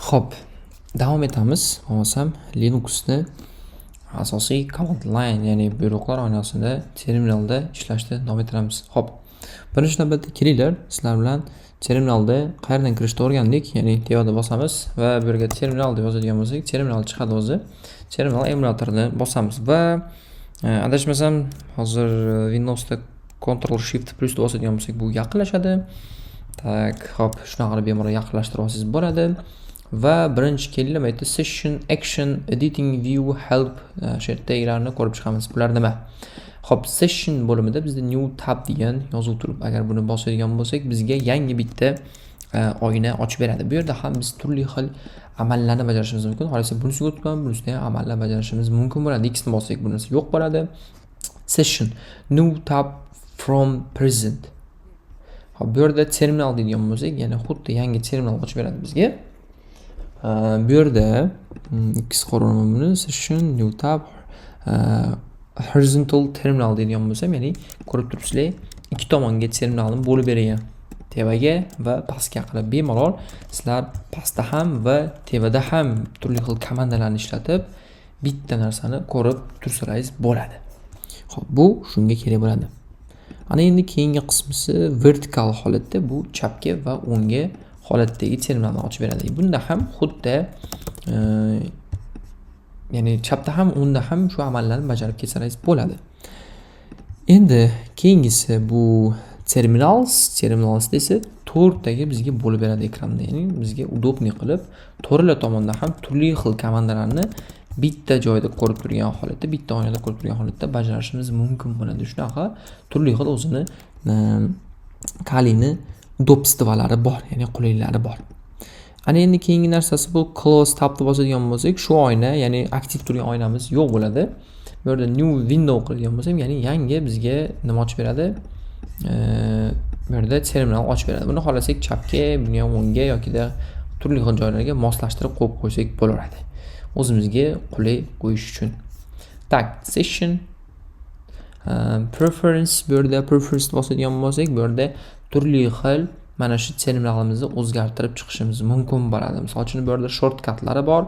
Xo'p, davom etamiz. Bo'lmasam Linuxni asosiy command line, ya'ni buyruqlar oynasida terminalda ishlashda davom ettiramiz. Xo'p, birinchi navbatda kelinglar, sizlar bilan terminalda qayerdan kirishni o'rgandik. Ya'ni tevaga bosamiz va bu yerga terminal deb yozadigan bo'lsak, terminal chiqadi o'zi. Terminal emulatorni bosamiz va adashmasam hozir Windowsda Ctrl Shift plus deb bosadigan bo'lsak, bu yaqinlashadi. Tak, xo'p, shunaqa qilib bemalol yaqinlashtirib olsangiz bo'ladi. Va birinchi kelinglar, bu yerda session, action, editing, view, help she'rdagilarni ko'rib chiqamiz. Bular nima? Xo'p, session bo'limida bizda new tab degan yozuv turib, agar buni bosadigan bo'lsak, bizga yangi bitta oyna ochib beradi. Bu yerda ham biz turli xil amallarni bajarishimiz mumkin. Xohlasa bunisiga o'tgan, bunisida ham amallar bajarishimiz mumkin bo'ladi. Ikkisini bossak, bunisi yo'q bo'ladi. Session, new tab from present. Xo'p, bu yerda terminal deydigan bo'lsak, ya'ni xuddi yangi terminal ochib beradi bizga. Bu yerda ikkisi qo'raman buni, session, new tab, horizontal terminal deydigan bo'lsam, ya'ni ko'rib turibsizlar, ikki tomonga terminalni bo'lib berilgan. Tevaga va pastga qilib bemalol sizlar pastda ham va tevada ham turli xil komandalarni ishlatib bitta narsani ko'rib tursangiz bo'ladi. Xo'p, bu shunga kerak bo'ladi. Ana endi keyingi qismisi vertikal holatda, bu chapga va o'ngga holatdagi terminalni ochib beradi. Bunda ham xuddi ya'ni chapda ham o'ngda ham shu amallarni bajarib ketsangiz bo'ladi. Endi keyingisi bu terminals esa to'rttaga bizga bo'lib beradi ekranda. Ya'ni bizga udobniy qilib to'rtala tomonda ham turli xil komandalarni bitta joyda ko'rib turgan holatda, bitta oynada ko'rib turgan holatda bajarishimiz mumkin bo'ladi. Shunaqa turli xil o'zini kalini udobstvalari bor, ya'ni qulayliklari bor. Ana endi keyingi narsasi bu close tabni bosadigan bo'lsak, shu oyna, ya'ni aktiv turgan oynamiz yo'q bo'ladi. Bu yerda new window qilgan bo'lsam, ya'ni yangi bizga nima ochib beradi? Bu yerda terminal ochib beradi. Buni xohlasak chapga, buni ham o'ngga yoki turli xil joylarga moslashtirib qo'yib qo'ysak bo'laveradi. O'zimizga qulay qo'yish uchun. Tak, session, preference, bu yerda preference bosadigan bo'lsak, bu yerda turli xil mana shu terminalimizni o'zgartirib chiqishimiz mumkin bo'ladi. Misol uchun bu yerda shortkatlari bor.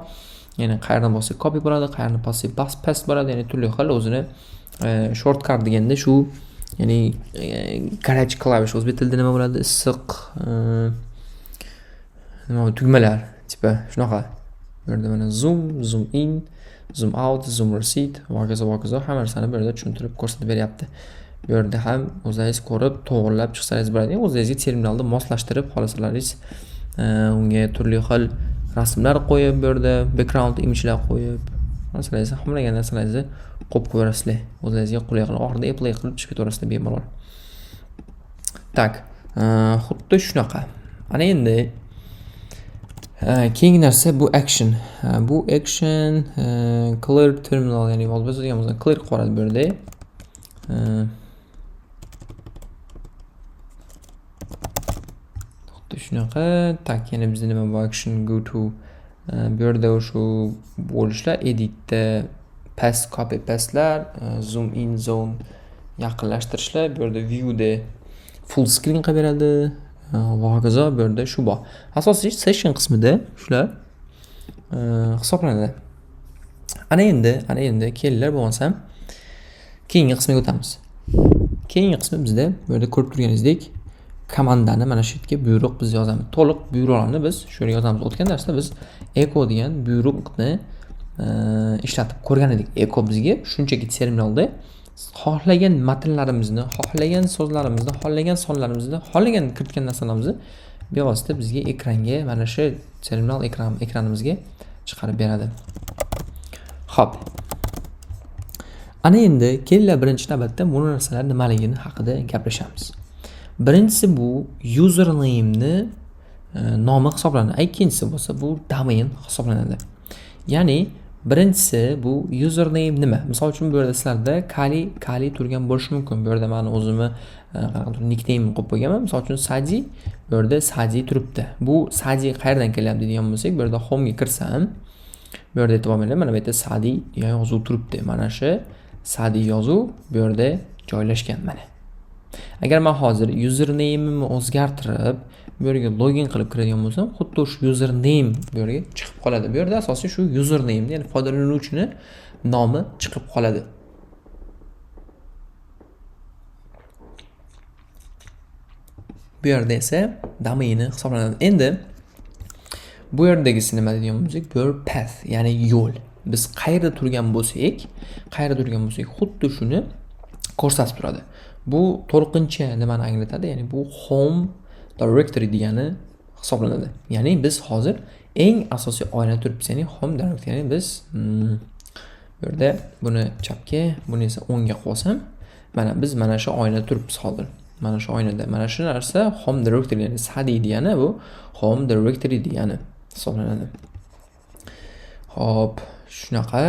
Ya'ni qayerdan bossak copy bo'ladi, qayerdan bossak paste bo'ladi. Ya'ni turli xil o'zini shortkat deganda shu, ya'ni garaj klavish, o'zbek tilida nima bo'ladi? Issiq nima tugmalar tipi shunaqa. Bu yerda mana zoom in, zoom out, zoom receipt va hokazo hamma narsani bu yerda tushuntirib ko'rsatib beryapti. Bu yerda ham o'zingiz ko'rib, to'g'rilab chiqsangiz bo'ladi. O'zingizga terminalni moslashtirib xohlasangiz, unga turli xil rasmlar qo'yib, bu yerda background image'lar qo'yib, masalan, xohlagan narsalarni qo'yib qo'yasizlar. O'zingizga qulay qilib, oxirida apply qilib chiqib ketaverasizlar bemalol. Tak, xuddi shunaqa. Ana endi keyingi narsa bu action. Bu action clear terminal, ya'ni biz deganimizdan clear qilib bu yerda. Shunaqa, tak, yana bizda nima bu action go to, bu yerda shu bo'lishlar, editda paste, copy paste'lar, zoom in, zone yaqinlashtirishlar, bu yerda viewda full screen qilib beradi va hokazo. Bu yerda shu bor. Asosiy session qismida shular hisoblanadi. Ana endi kelinglar, bo'lmasam keyingi qismga o'tamiz. Keyingi qismi bizda bu yerda ko'rib turganingizdek komandani mana shu yerga buyruq biz yozamiz. To'liq buyruqlarni biz shu yerga yozamiz. O'tgan darsda biz echo degan buyruqni ishlatib ko'rgan edik. Echo bizga shunchaki terminalda xohlagan matnlarimizni, xohlagan so'zlarimizni, xohlagan sonlarimizni, xohlagan kiritgan narsalarimizni bevosita bizga ekranga, mana shu terminal ekranimizga chiqarib beradi. Xo'p. Ana endi kelinglar, birinchi navbatda bu narsalar nimaligini haqida gaplashamiz. Birinchisi bu username nomi hisoblanadi. Ikkinchisi bo'lsa bu domain hisoblanadi. Ya'ni birinchisi bu username nima? Misol uchun bu yerda sizlarda kali turgan bo'lishi mumkin. Bu yerda men o'zimni nickname qo'yib qo'yganman. Misol uchun Sadi, bu yerda Sadi turibdi. Bu Sadi qayerdan kelyapti degan bo'lsak, bu yerda home ga kirsam, bu yerda e'tibor bering, mana bu yerda Sadi yozuv turibdi. Mana shu Sadi yozuv bu yerda joylashgan mana. Agar men hozir username'imni o'zgartirib, bu yerga login qilib kiradigan bo'lsam, xuddi o'sha username bu yerga chiqib qoladi. Bu yerda asosiy shu username, ya'ni foydalanuvchini nomi chiqib qoladi. Bu yerda esa domaini hisoblanadi. Endi bu yerdagisi nima deydigan bo'lsak, bu yer path, ya'ni yo'l. Biz qayerda turgan bo'lsak, xuddi shuni ko'rsatib turadi. Bu to'liqincha nimani anglatadi? Ya'ni bu home directory degani hisoblanadi. Ya'ni biz hozir eng asosiy oynada turibmiz, ya'ni home directory. Ya'ni biz bu yerda buni chapga, buni esa o'ngga qo'ysam, biz mana shu oynada turibmiz hozir. Mana shu oynada. Mana shu narsa home directory, ya'ni sadi degani bu home directory degani hisoblanadi. Hop, shunaqa.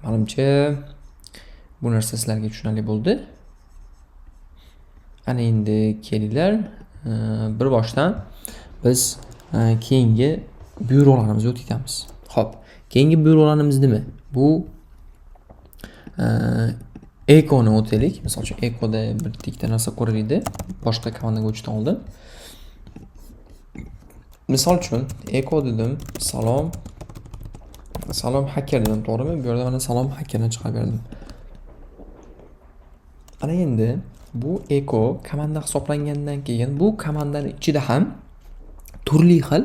Menimcha bu narsa sizlarga tushunarli bo'ldi. Ana endi kelinglar, bir boshdan biz keyingi byurolarimizga o'tamiz. Xo'p, keyingi byurolarimiz nima? Bu Eco'ni o'taylik. Misol uchun Eco'da bir ikkita narsa ko'raylik. Boshqa komandaga o'tishdan oldin. Misol uchun Eco dedim, salom hacker dedim, to'g'rimi? Bu yerda mana salom hackerni chiqarib berdim. Ana endi bu Eco komanda hisoblangandan keyin bu komandaning ichida ham turli xil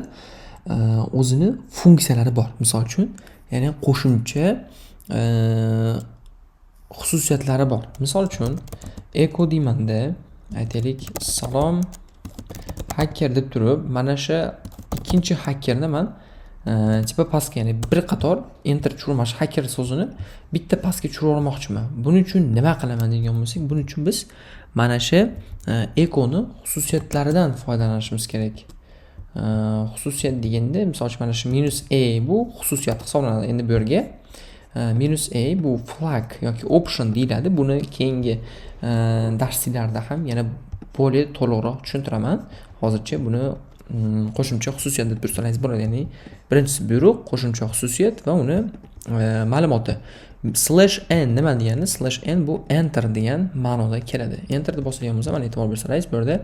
o'zini funksiyalari bor. Misol uchun, ya'ni qo'shimcha xususiyatlari bor. Misol uchun Eco deymanda aytaylik, salom hacker deb turib, mana shu ikkinchi hackerni men tipa pastga, ya'ni bir qator enter tushirmash hacker so'zini bitta pastga tushirib olmoqchiman. Buning uchun nima qilaman degan bo'lsak, buning uchun biz mana shu Eco'ni xususiyatlaridan foydalanishimiz kerak. Xususiyat deganda, misol uchun mana shu -a bu xususiyat hisoblanadi. Endi bu yerga -a bu flag yoki option deyiladi. Buni keyingi darslarda ham yana bo'lib to'liqroq tushuntiraman. Hozircha buni qo'shimcha xususiyat deb tursangiz bo'ladi. Ya'ni birinchisi buyruq, qo'shimcha xususiyat va uni ma'lumoti. /n nima degani? /n bu enter degan ma'noda keladi. Enter deb bosadigan bo'lsa, mana e'tibor bersangiz, bu yerda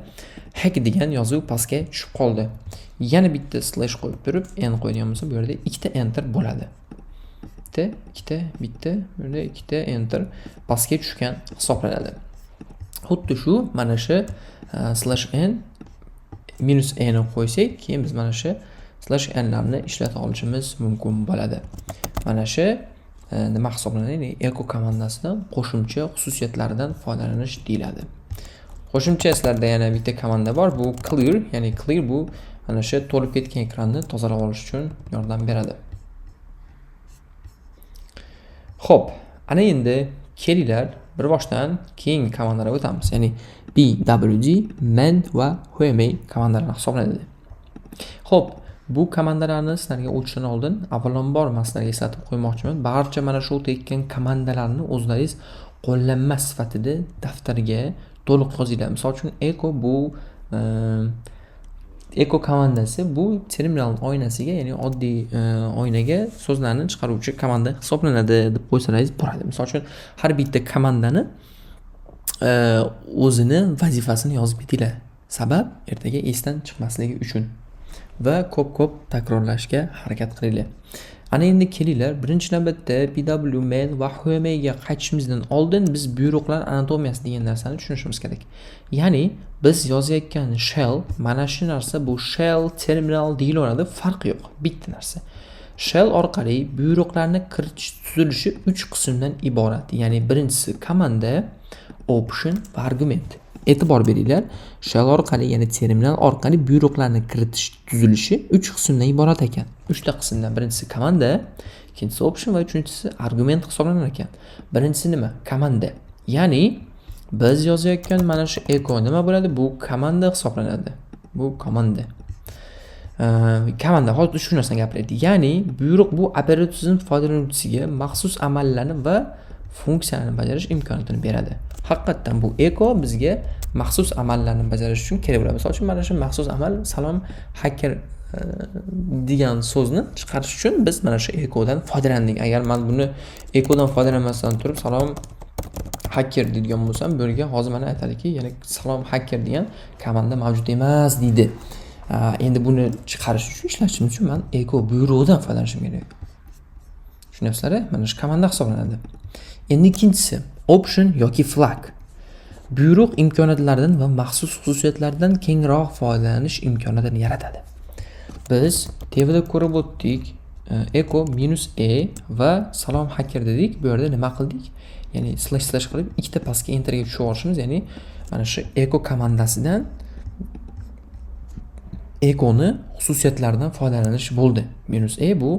hack degan yozuv pastga tushib qoldi. Yana bitta slash qo'yib turib, n qo'yadigan bo'lsa, bu yerda ikkita enter bo'ladi. Bitta, bu yerda ikkita enter pastga tushgan hisoblanadi. Xuddi shu mana shu /n -a ni qo'ysak, keyin biz mana shu /n larni ishlata olishimiz mumkin bo'ladi. Mana shu nima hisoblanadi? Ya'ni Eco komandasidan qo'shimcha xususiyatlaridan foydalanish deyiladi. Qo'shimcha sizlarda yana bitta komanda bor, bu clear, ya'ni clear bu mana shu to'lib ketgan ekranni tozalab olish uchun yordam beradi. Xo'p, ana endi kelinglar bir boshdan keyingi komandalarga o'tamiz. Ya'ni pwd, man va home komandalari hisoblanadi. Xo'p, bu komandalarni sizlarga o'tishdan oldin avvalambor men sizlarga eslatib qo'ymoqchiman. Barcha mana shu o'tayotgan komandalarni o'zlaringiz qo'llanma sifatida daftarga to'liq yozinglar. Misol uchun Eco komandasi bu terminal oynasiga, ya'ni oddiy oynaga so'zlarni chiqaruvchi komanda hisoblanadi deb qo'ysangiz bo'ladi. Misol uchun har bitta komandani o'zini vazifasini yozib ketinglar. Sabab ertaga esdan chiqmasligi uchun va ko'p takrorlashga harakat qilinglar. Ana endi kelinglar, birinchi navbatda pwman va home ga qaytishimizdan oldin biz buyruqlar anatomiyasi degan narsani tushunishimiz kerak. Ya'ni biz yozayotgan shell, mana shu narsa bu shell terminal deyilaveradi, farqi yo'q, bitta narsa. Shell orqali buyruqlarni kiritish tuzilishi 3 qismdan iborat. Ya'ni birinchisi komanda, option va argument. E'tibor beringlar, shell orqali, ya'ni terminal orqali buyruqlarni kiritish tuzilishi 3 qismdan iborat ekan. 3 ta qismdan birinchisi komanda, ikkinchisi option va uchinchisi argument hisoblanar ekan. Birinchisi nima? Komanda. Ya'ni biz yozayotgan mana shu Eco nima bo'ladi? Bu komanda hisoblanadi. Bu komanda. Komanda hozir shu narsani gapiraylik. Ya'ni buyruq bu operativ tizim foydalanuvchisiga maxsus amallarni va funksiyalarni bajarish imkoniyatini beradi. Haqiqatan bu Eco bizga maxsus amallarni bajarish uchun kerak bo'ladi. Misol uchun mana shu maxsus amal salom hacker degan so'zni chiqarish uchun biz mana shu echodan foydalandik. Agar men buni echodan foydalanmasdan turib salom hacker deydigan bo'lsam, bu yerga hozir mana aytadiki, ya'ni salom hacker degan komanda mavjud emas deydi. Endi buni chiqarish uchun, ishlashim uchun men echo buyrug'idan foydalanishim kerak. Tushunyapsizlar? Mana shu komanda hisoblanadi. Endi ikkinchisi option yoki flag. Buyruq imkoniyatlaridan va maxsus xususiyatlaridan kengroq foydalanish imkoniyatini yaratadi. Biz tevada ko'rib o'tdik, echo -a va salom hacker dedik. Bu yerda nima qildik? Ya'ni slash qilib ikkita pastga enterga tushib olishimiz, ya'ni mana shu echo komandasidan echo'ni xususiyatlaridan foydalanish bo'ldi. -a bu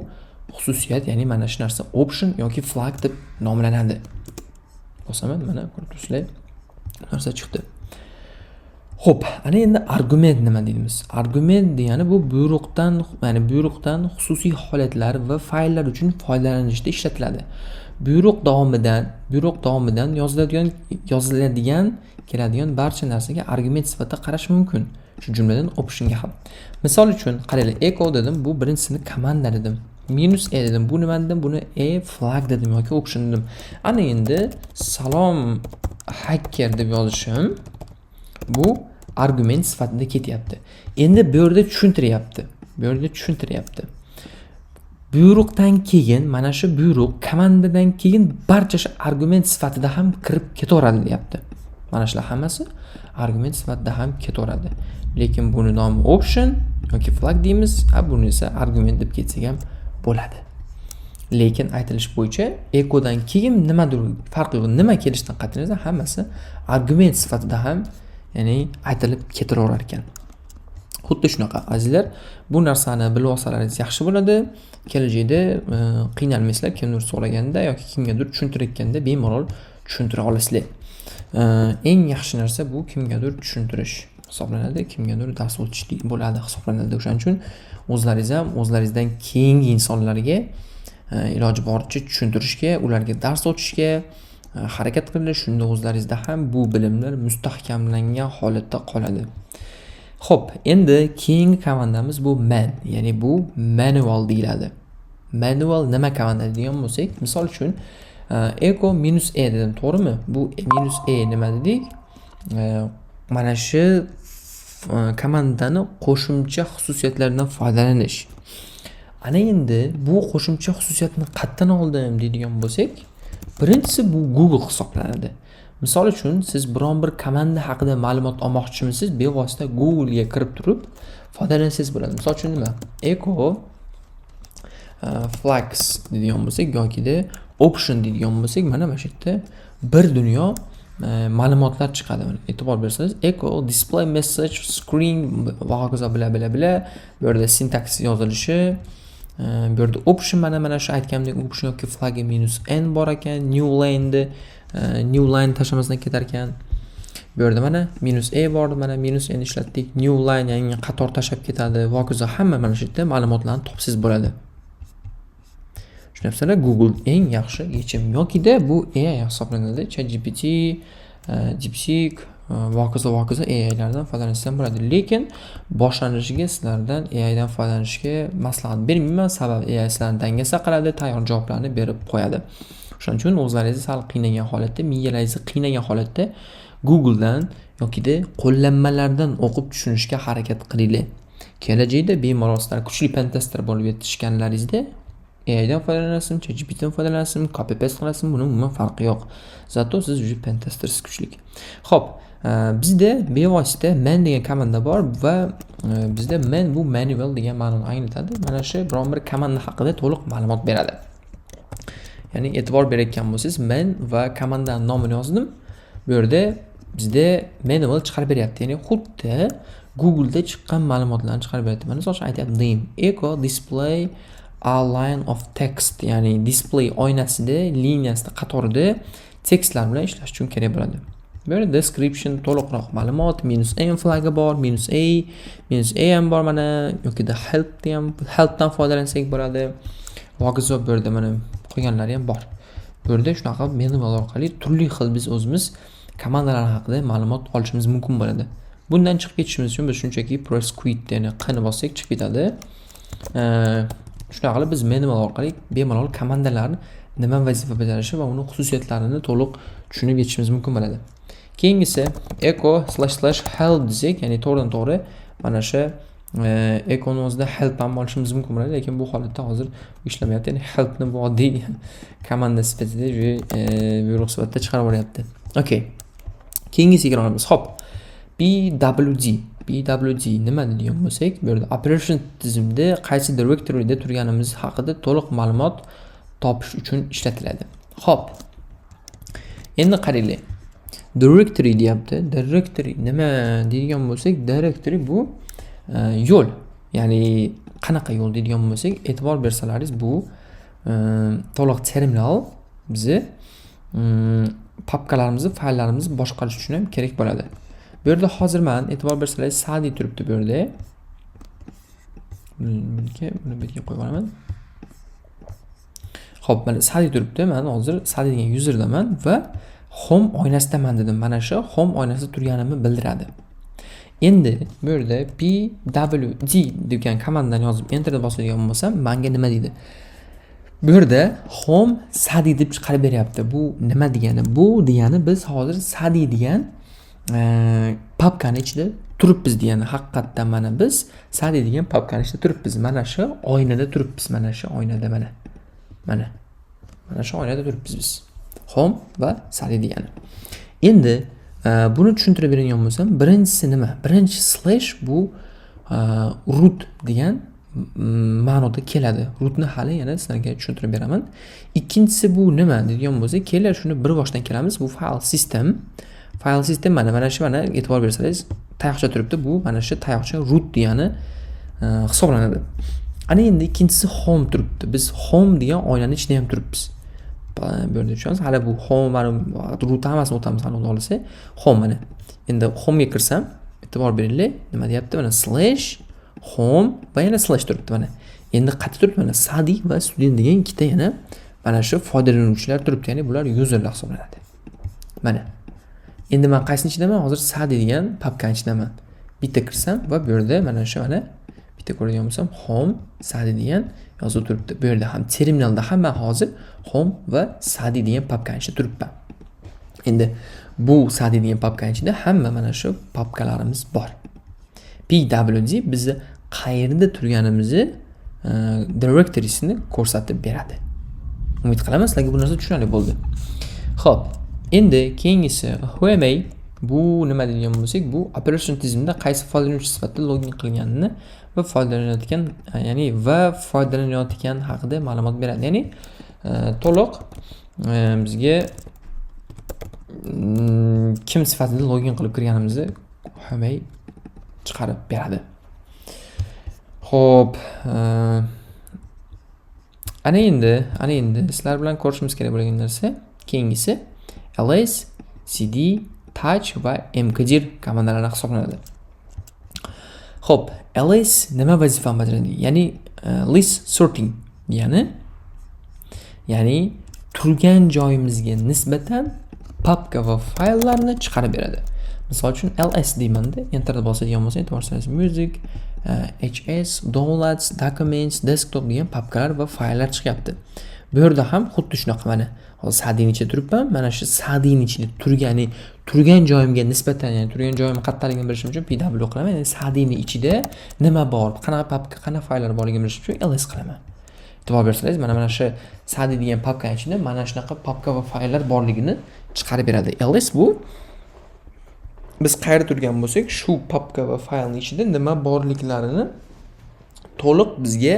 xususiyat, ya'ni mana shu narsa option yoki flag deb nomlanadi. Bosaman, mana ko'rib turibsizlar. Narsa chiqdi. Xo'p, ana endi argument nima deymiz? Argument degani bu buyruqdan xususiy holatlar va fayllar uchun foydalanishda ishlatiladi. Buyruq davomidan yoziladigan keladigan barcha narsaga argument sifatida qarash mumkin. Shu jumladan optionga ham. Misol uchun, qaranglar, echo dedim, bu birinchisini komanda dedim. -a dedim, bu nima dedim? Buni flag dedim yoki option dedim. Ana endi salom hacker deb yozishim bu argument sifatida ketyapti. Endi bu yerda tushuntiryapti. Buyruqdan keyin mana shu buyruq komandadan keyin barchasi argument sifatida ham kirib ketaveradi deyapti. Mana shular hammasi argument sifatida ham ketaveradi. Lekin buni nomi option yoki flag deymiz, buni esa argument deb ketsak ham bo'ladi. Lekin aytilish bo'yicha echodan keyin nimadir farqi yo'q. Nima kelishidan qat'iy nazar hammasi argument sifatida ham, ya'ni aytilib ketaverar ekan. Xuddi shunaqa azizlar, bu narsani bilib olsalaringiz yaxshi bo'ladi. Kelajakda qiynalmaysizlar, kimdir so'raganda yoki kimgadir tushuntirayotganda bemalol tushuntira olasizlar. Eng yaxshi narsa bu kimgadir tushuntirish hisoblanadi, kimgadir dars o'tish bo'ladi hisoblanadi. O'shaning uchun o'zlaringiz ham o'zlaringizdan keyingi insonlarga iloji boricha tushuntirishga, ularga dars o'tishga harakat qilinglar. Shunda o'zlaringizda ham bu bilimlar mustahkamlangan holatda qoladi. Xo'p, endi keyingi komandamiz bu man, ya'ni bu manual deyiladi. Manual nima komanda degan bo'lsak, misol uchun echo -a dedim, to'g'rimi? Bu -a nima dedik? Mana shu komandani qo'shimcha xususiyatlaridan foydalanish. Ana endi bu qo'shimcha xususiyatni qayerdan oldim deydigan bo'lsak, birinchisi bu Google hisoblanadi. Misol uchun siz biron bir komanda haqida ma'lumot olmoqchimisiz, bevosita Google ga kirib turib foydalansangiz bo'ladi. Misol uchun nima? Echo flags deydigan bo'lsak yoki option deydigan bo'lsak, mana shu yerda bir dunyo ma'lumotlar chiqadi. E'tibor bersangiz, echo display message screen va hokazo bla. Bu yerda syntax yozilishi, bu yerda option mana shu aytganimdek option yoki flag -n bor ekan, new line tashlamasdan ketar ekan. Bu yerda mana -a bor, mana -n ishlatdik. New line yangi qator tashlab ketadi. Va hokazo hamma mana shu yerda ma'lumotlarni topsiz bo'ladi. Tushunasizlar, Google eng yaxshi yechim yoki-da bu AI hisoblanadi. ChatGPT, DeepSeek va hokazo AI lardan foydalansangiz ham bo'ladi. Lekin boshlanishiga sizlardan AI dan foydalanishga maslahat bermayman, sababi AI sizlarni dangasa qiladi, tayyor javoblarni berib qo'yadi. Shuning uchun o'zlaringizni sal qiynagan holatda, miyalaringizni qiynagan holatda Google dan yoki-da qo'llanmalardan o'qib tushunishga harakat qilinglar. Kelajakda bemalol sizlar kuchli pentester bo'lib yetishganlaringizda AI dan foydalanasizmi, ChatGPT dan foydalanasizmi, copy paste qilasizmi, buning umuman farqi yo'q. Zato siz уже pentestersiz kuchli. Xo'p, bizda bevosita man degan komanda bor va bizda man bu manual degan ma'noni anglatadi. Mana shu biron bir komanda haqida to'liq ma'lumot beradi. Ya'ni e'tibor berayotgan bo'lsangiz, man va komandaning nomini yozdim. Bu yerda bizda manual chiqarib beryapti. Ya'ni xuddi Google da chiqqan ma'lumotlarni chiqarib beryapti. Mana masalan aytyapti, echo display a line of text, ya'ni display oynasida, liniyasida, qatorida tekstlar bilan ishlash uchun kerak bo'ladi. Bu yerda description to'liqroq ma'lumot, -n flagi bor, -a ham bor mana, yoki da help dan foydalansak bo'ladi. Hokazo bu yerda mana qo'yganlari ham bor. Bu yerda shunaqa manual orqali turli xil biz o'zimiz komandalar haqida ma'lumot olishimiz mumkin bo'ladi. Bundan chiqib ketishimiz uchun biz shunchaki press quit ya'ni qani bossak chiqib ketadi. Shunaqa qilib biz manual orqali bemalol komandalarni nima vazifa bajarishi va uni xususiyatlarini to'liq tushunib yetishimiz mumkin bo'ladi. Keyingisi echo/help desak, ya'ni to'g'ridan-to'g'ri mana shu echo'ni o'zida help ham olishimiz mumkin bo'ladi, lekin bu holatda hozir ishlamayapti. Ya'ni helpni bu oddiy komanda sifatida buyruq sifatida chiqarib yuboryapti. Okay. Keyingisiga o'tamiz. Xo'p. PWD nima deydigan bo'lsak, bu yerda operation tizimda qaysi directoryda turganimiz haqida to'liq ma'lumot topish uchun ishlatiladi. Xo'p. Endi qaranglar. Directory deyapti. Directory nima deydigan bo'lsak, directory bu yo'l. Ya'ni qanaqa yo'l deydigan bo'lsak, e'tibor bersalaringiz bu to'liq terminal bizni papkalarimizni, fayllarimizni boshqarish uchun ham kerak bo'ladi. Bu yerda hozir men e'tibor bersalaringiz sadi turibdi bu yerda. Buni betga qo'yib olaman. Xo'p, mana sadi turibdi. Men hozir sadi degan userdaman va home oynasidaman dedim. Mana shu home oynasida turganimni bildiradi. Endi bu yerda pwd degan komandani yozib enter bosadigan bo'lsam, menga nima deydi? Bu yerda home sadi deb chiqarib beryapti. Bu nima degani? Bu degani biz hozir sadi degan papkani ichida turibmiz degani. Haqiqatdan mana biz sadi degan papkani ichida turibmiz. Mana shu oynada turibmiz. Mana shu oynada mana. Mana shu oynada turibmiz biz. Home va sadi degani. Endi buni tushuntirib beradigan bo'lsam, birinchisi nima? Birinchi slash bu root degan ma'noda keladi. Rootni hali yana sizlarga tushuntirib beraman. Ikkinchisi bu nima degan bo'lsa, kelar shuni bir boshdan kelamiz. Bu file system. File system mana shu mana e'tibor bersangiz, tayoqcha turibdi. Bu mana shu tayoqcha root degani hisoblanadi. Ana endi ikkinchisi home turibdi. Biz home degan oynaning ichida ham turibmiz. Bu yerda tushunasiz. Hali bu home va root hammasini o'tamiz hali olsa. Home mana. Endi home ga kirsam, e'tibor beringlar, nima deyapti? Mana slash home va yana slash turibdi mana. Endi qayta turibdi mana sadi va student degan ikkita yana mana shu foydalanuvchilar turibdi. Ya'ni bular userlar hisoblanadi. Mana. Endi men qaysi ichidaman? Hozir sadi degan papkani ichidaman. Bitta kirsam va bu yerda mana shu mana bitta ko'radigan bo'lsam home sadi degan yozib turibdi. Bu yerda ham terminalda ham men hozir home va sadi degan papkani ichida turibman. Endi bu sadi degan papkani ichida hamma mana shu papkalarimiz bor. PWD bizni qayerda turganimizni directoriesini ko'rsatib beradi. Umid qilaman sizlarga bu narsa tushunarli bo'ldi. Xo'p, endi keyingisi whoam bu nima degan bo'lsak, bu operation tizimida qaysi foydalanuvchi sifatida login qilganini va foydalanayotgan haqida ma'lumot beradi. Ya'ni to'liq bizga kim sifatida login qilib kirganimizni whoam chiqarib beradi. Xo'p, ana endi sizlar bilan ko'rishimiz kerak bo'lgan narsa keyingisi ls, cd, touch va mkdir komandalari hisoblanadi. Xo'p, ls nima vazifani bajaradi? Ya'ni list sorting, ya'ni turgan joyimizga nisbatan papka va fayllarni chiqarib beradi. Misol uchun ls deymanda, enter bosadigan bo'lsa, e'tibor bersangiz music, hs, downloads, documents, desktop degan papkalar va fayllar chiqyapti. Bu yerda ham xuddi shunaqa mana hozir sadini ichida turibman. Mana shu sadini ichida turgan joyimga nisbatan, ya'ni turgan joyimni qayerdaligini bilishim uchun pw qilaman. Ya'ni sadini ichida nima bor, qanaqa papka, qanaqa fayllar borligini bilish uchun ls qilaman. E'tibor bersangiz, mana shu sadi degan papka ichida mana shunaqa papka va fayllar borligini chiqarib beradi. ls bu biz qayerda turgan bo'lsak, shu papka va faylning ichida nima borliklarini to'liq bizga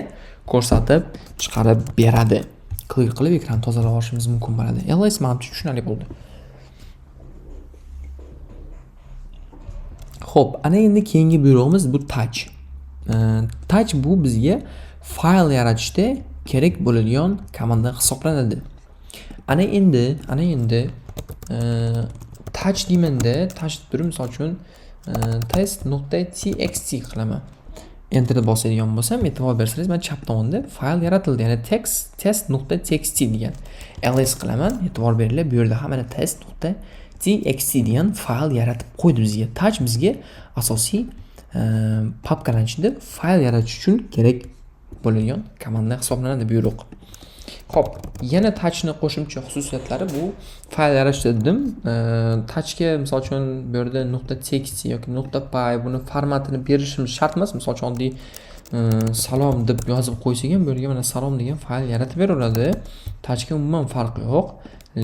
ko'rsatib chiqarib beradi. Clear qilib ekran tozalab olishimiz mumkin bo'ladi. ls manimcha tushunarli bo'ldi. Xo'p, ana endi keyingi buyrug'imiz bu touch. Touch bu bizga fayl yaratishda kerak bo'ladigan komanda hisoblanadi. Ana endi touch deymanda, touch turib misol uchun test.txt qilaman. Enter bosadigan bo'lsam, e'tibor bersangiz, men chap tomonda fayl yaratildi. Ya'ni test.txt degan. ls qilaman. E'tibor beringlar, bu yerda ham mana test.txt txt degan fayl yaratib qo'ydi bizga. Touch bizga asosiy papkalar ichida fayl yaratish uchun kerak bo'ladigan komanda hisoblanadi, buyruq. Xo'p, yana touchni qo'shimcha xususiyatlari bu fayl yaratish dedim. Touchga misol uchun bu yerda .txt yoki .py buni formatini berishimiz shart emas. Misol uchun oddiy salom deb yozib qo'ysak ham bu yerga mana salom degan fayl yaratib beraveradi. Touchga umuman farqi yo'q.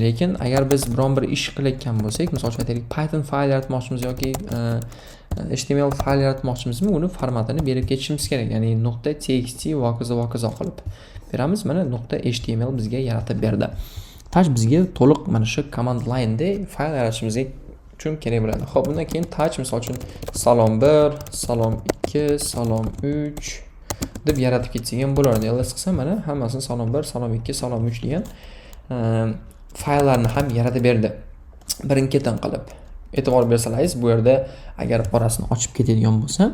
Lekin agar biz biron bir ish qilayotgan bo'lsak, misol uchun aytaylik Python fayl yaratmoqchimiz yoki HTML fayl yaratmoqchimizmi, uni formatini berib ketishimiz kerak. Ya'ni .txt va hokazo qilib beramiz. Mana .html bizga yaratib berdi. Touch bizga to'liq mana shu command line da fayl yaratishimizga uchun kerak bo'ladi. Xo'p, bundan keyin touch misol uchun salom 1, salom 2, salom 3 deb yaratib ketsak ham bo'lardi. Ls qilsam mana hammasini salom 1, salom 2, salom 3 degan fayllarni ham yaratib berdi. Birin-ketin qilib. E'tibor bersalaringiz, bu yerda agar orasini ochib ketadigan bo'lsam,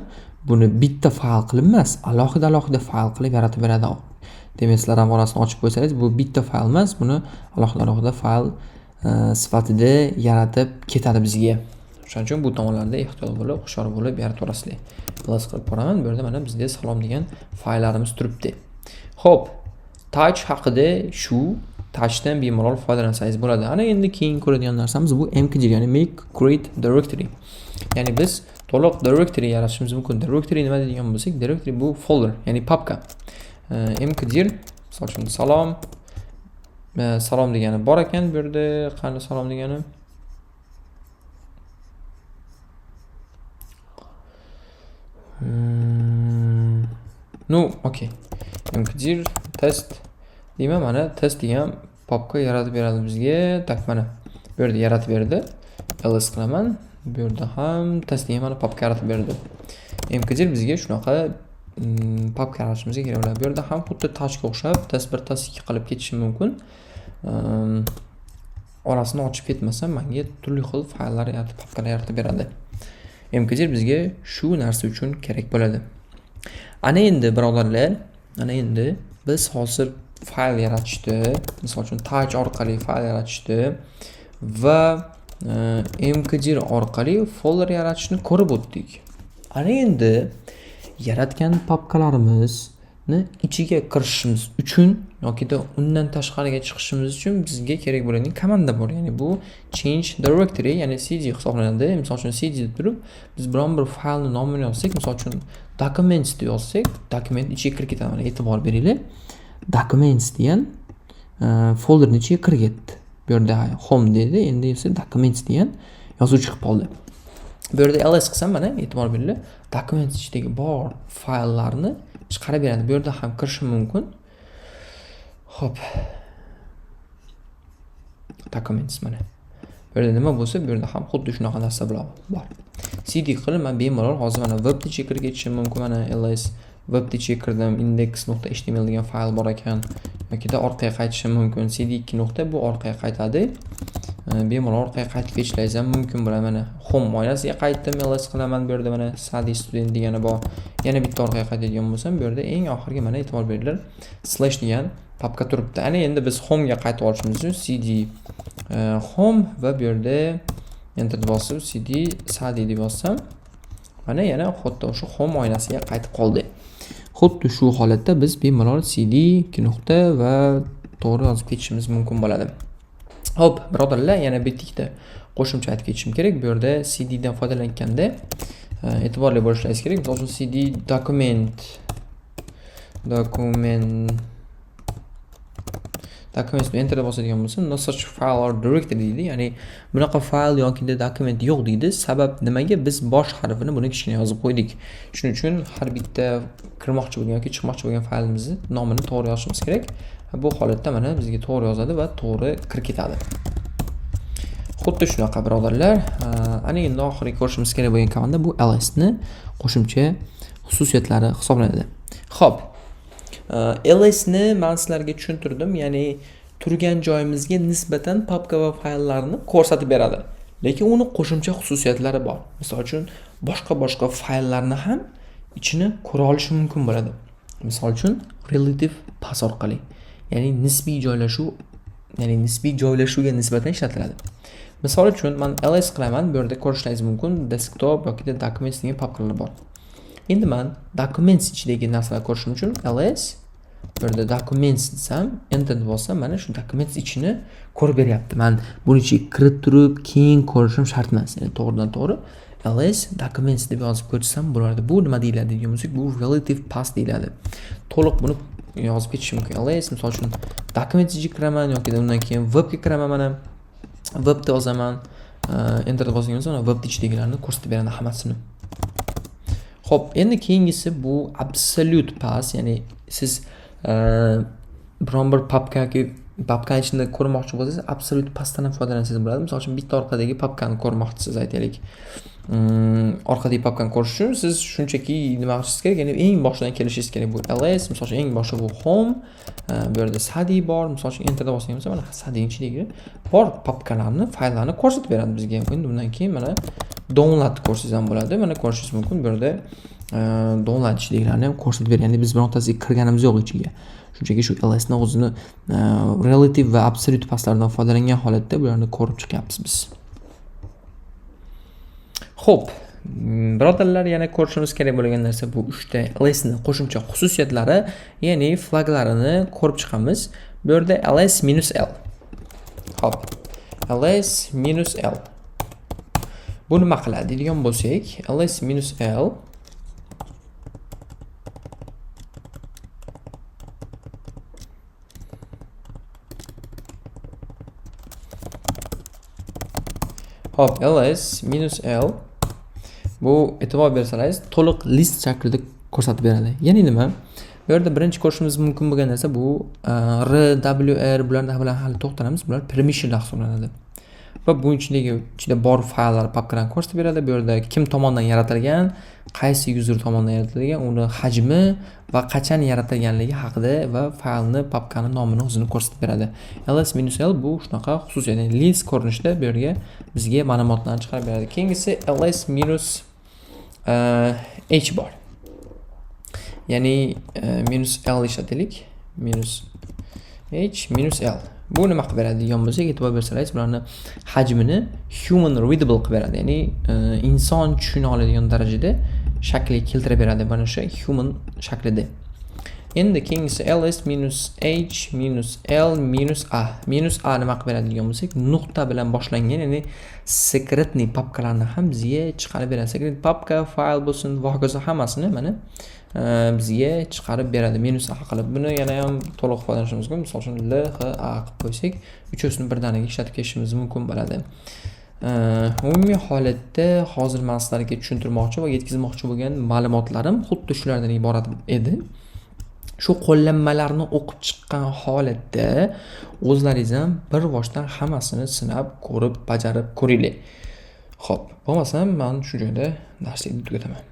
buni bitta fayl qilib emas, alohida fayl qilib yaratib beradi. Demak, sizlar ham orasini ochib qo'ysangiz, bu bitta fayl emas, buni alohida fayl sifatida yaratib ketadi bizga. Shuning uchun bu tomonlarda ehtiyot bo'lib, hushyor bo'lib yaratib olasizlar. Ls qilib ko'raman. Bu yerda mana bizda salom degan fayllarimiz turibdi. Xo'p, touch haqida shu touchdan bemalol foydalansangiz bo'ladi. Ana endi keyin ko'radigan narsamiz bu mkdir, ya'ni make create directory. Ya'ni biz to'liq directory yaratishimiz mumkin. Directory nima deydigan bo'lsak, directory bu folder, ya'ni papka. Mkdir, misol uchun salom degani bor ekan bu yerda. Qani salom degani? Okay. Mkdir test deyman, mana test degan papka yaratib beradi bizga. Tak, mana bu yerda yaratib berdi. Ls qilaman. Bu yerda ham test degan mana papka yaratib berdi. Mkdir bizga shunaqa papka yaratishimizga kerak bo'ladi. Bu yerda ham xuddi touchga o'xshab test 1, test 2 qilib ketishim mumkin. Orasini ochib ketmasam, menga turli xil fayllar yaratib, papkalar yaratib beradi. Mkdir bizga shu narsa uchun kerak bo'ladi. Ana endi birodarlar, biz hozir fayl yaratishdi, misol uchun touch orqali fayl yaratishdi va mkdir orqali folder yaratishni ko'rib o'tdik. Ana endi yaratgan papkalarimizni ichiga kirishimiz uchun yoki undan tashqariga chiqishimiz uchun bizga kerak bo'ladigan komanda bor. Ya'ni bu change directory, ya'ni cd hisoblanadi. Misol uchun cd deb turib, biz biron bir faylning nomini yozsak, misol uchun documents deb yozsak, dokument ichiga kirib ketadi. Mana e'tibor beringlar. Documents degan folderning ichiga kirib ketdi. Bu yerda home dedi, endi esa documents degan yozuv chiqib qoldi. Bu yerda ls qilsam, mana e'tibor beringlar, documents ichidagi bor fayllarni chiqarib beradi. Bu yerda ham kirishim mumkin. Xo'p. Documents mana. Bu yerda nima bo'lsa, bu yerda ham xuddi shunaqa narsa bor. cd qilib men bemalol hozir mana web ichiga kirib ketishim mumkin. Mana ls web ichiga kirdim, index.html degan fayl bor ekan. Yoki orqaga qaytishim mumkin. cd2 nuqta bu orqaga qaytadi. Bemalol orqaga qaytib ketishlaringiz ham mumkin bo'ladi. Mana home oynasiga qaytdim, ls qilaman. Bu yerda mana study student degani bor. Yana bitta orqaga qaytadigan bo'lsam, bu yerda eng oxirgi mana e'tibor beringlar, slash degan papka turibdi. Ana endi biz home ga qaytib olishimiz uchun cd home va bu yerda enter bosib cd study deb yozsam, mana yana xuddi o'sha home oynasiga qaytib qoldi. Xuddi shu holatda biz bemalol cd 2 nuqta va to'g'ri yozib ketishimiz mumkin bo'ladi. Hop, birodarlar, yana bitta qo'shimcha aytib ketishim kerak. Bu yerda cd dan foydalanayotganda e'tiborli bo'lishingiz kerak. Misol uchun cd document enter bosadigan bo'lsa, no such file or directory deydi. Ya'ni bunaqa fayl yoki dokument yo'q deydi. Sabab nimaga? Biz bosh harfini buni kichkina yozib qo'ydik. Shuning uchun har bitta kirmoqchi bo'lgan yoki chiqmoqchi bo'lgan faylimizni nomini to'g'ri yozishimiz kerak. Bu holatda mana bizga to'g'ri yozadi va to'g'ri kirib ketadi. Xuddi shunaqa birodarlar. Ana endi oxirgi ko'rishimiz kerak bo'lgan komanda bu ls ni qo'shimcha xususiyatlari hisoblanadi. Xo'p. ls ni men sizlarga tushuntirdim, ya'ni turgan joyimizga nisbatan papka va fayllarni ko'rsatib beradi. Lekin uni qo'shimcha xususiyatlari bor. Misol uchun boshqa fayllarni ham ichini ko'ra olish mumkin bo'ladi. Misol uchun relative path orqali, ya'ni nisbiy joylashuvga nisbatan ishlatiladi. Misol uchun men ls qilaman, bu yerda ko'rishlaringiz mumkin desktop yoki documents degan papkalar bor. Endi men documents ichidagi narsalarni ko'rishim uchun ls bu yerda documents desam, enter bossam, mana shu documents ichini ko'rib beryapti. Men buni ichiga kirib turib, keyin ko'rishim shart emas. Ya'ni to'g'ridan to'g'ri ls documents deb yozib ko'rsam bo'ladi. Bu nima deyiladi degan bo'lsak, bu relative path deyiladi. To'liq buni yozib ketish mumkin. ls misol uchun documents ichiga kiraman yoki undan keyin webga kiraman, mana webda yozaman, enter bosgandan so'ng web ichidagilarni ko'rsatib beradi hammasini. Xo'p, endi keyingisi bu absolute path, ya'ni siz biron bir papkani ichida ko'rmoqchi bo'lsangiz, absolute pathdan ham foydalansangiz bo'ladi. Misol uchun bitta orqadagi papkani ko'rmoqchisiz, aytaylik. Orqadagi papkani ko'rish uchun siz shunchaki nima qilishingiz kerak? Ya'ni eng boshdan kelishingiz kerak. Bu ls, misol uchun eng boshda bu home, bu yerda sadi bor. Misol uchun enter bosgan bo'lsa, mana sadi ichidagi bor papkalarni, fayllarni ko'rsatib beradi bizga. Endi undan keyin mana download ko'rsangiz ham bo'ladi. Mana ko'rishingiz mumkin. Bu yerda download ichidagilarni ham ko'rsatib beradi. Ya'ni biz birontasiga kirganimiz yo'q ichiga. Shunchaki shu ls ni o'zini relative va absolute pathlardan foydalangan holatda bularni ko'rib chiqyapmiz biz. Xo'p, birodarlar, yana ko'rishimiz kerak bo'lgan narsa bu 3 ta ls ni qo'shimcha xususiyatlari, ya'ni flaglarini ko'rib chiqamiz. Bu yerda ls-l. Xo'p, ls-l. Bu nima qiladi degan bo'lsak, ls-l Hop, ls-l bu e'tibor bersangiz to'liq list shaklida ko'rsatib beradi. Ya'ni nima? Bu yerda birinchi ko'rishimiz mumkin bo'lgan narsa bu r, w, bularni bilan hali to'xtalamiz. Bular permissionlar hisoblanadi. Va bu ichida bor fayllar papkalarni ko'rsatib beradi. Bu yerda kim tomonidan yaratilgan, qaysi user tomonidan yaratilgan, uni hajmi va qachon yaratilganligi haqida va faylni, papkani nomini o'zini ko'rsatib beradi. ls-l bu shunaqa xususiyat, ya'ni list ko'rinishda bu yerga bizga ma'lumotlarni chiqarib beradi. Keyingisi ls-h bor. Ya'ni -l ishlataylik. -h, -l. Bu nima qilib beradi degan bo'lsak, e'tibor bersangiz, bularni hajmini human readable qilib beradi. Ya'ni inson tushuna oladigan darajada shaklga keltirib beradi. Mana shu human shaklida. Endi keyingisi ls-h-l-a. -a nima qilib beradi degan bo'lsak, nuqta bilan boshlangan, ya'ni secretni papkalarni ham bizga chiqarib beradi. Secret papka, fayl bo'lsin, va hokazo hammasini mana bizga chiqarib beradi -a qilib. Buni yana ham to'liq foydalanishimiz mumkin. Misol uchun l, h, a qilib qo'ysak, uchosini birdaniga ishlatib ketishimiz mumkin bo'ladi. Umumiy holatda hozir men sizlarga tushuntirmoqchi va yetkazmoqchi bo'lgan ma'lumotlarim xuddi shulardan iborat edi. Shu qo'llanmalarni o'qib chiqqan holatda o'zlaringiz ham bir boshdan hammasini sinab ko'rib, bajarib ko'ringlar. Xo'p, bo'lmasam men shu joyda darslikni tugataman.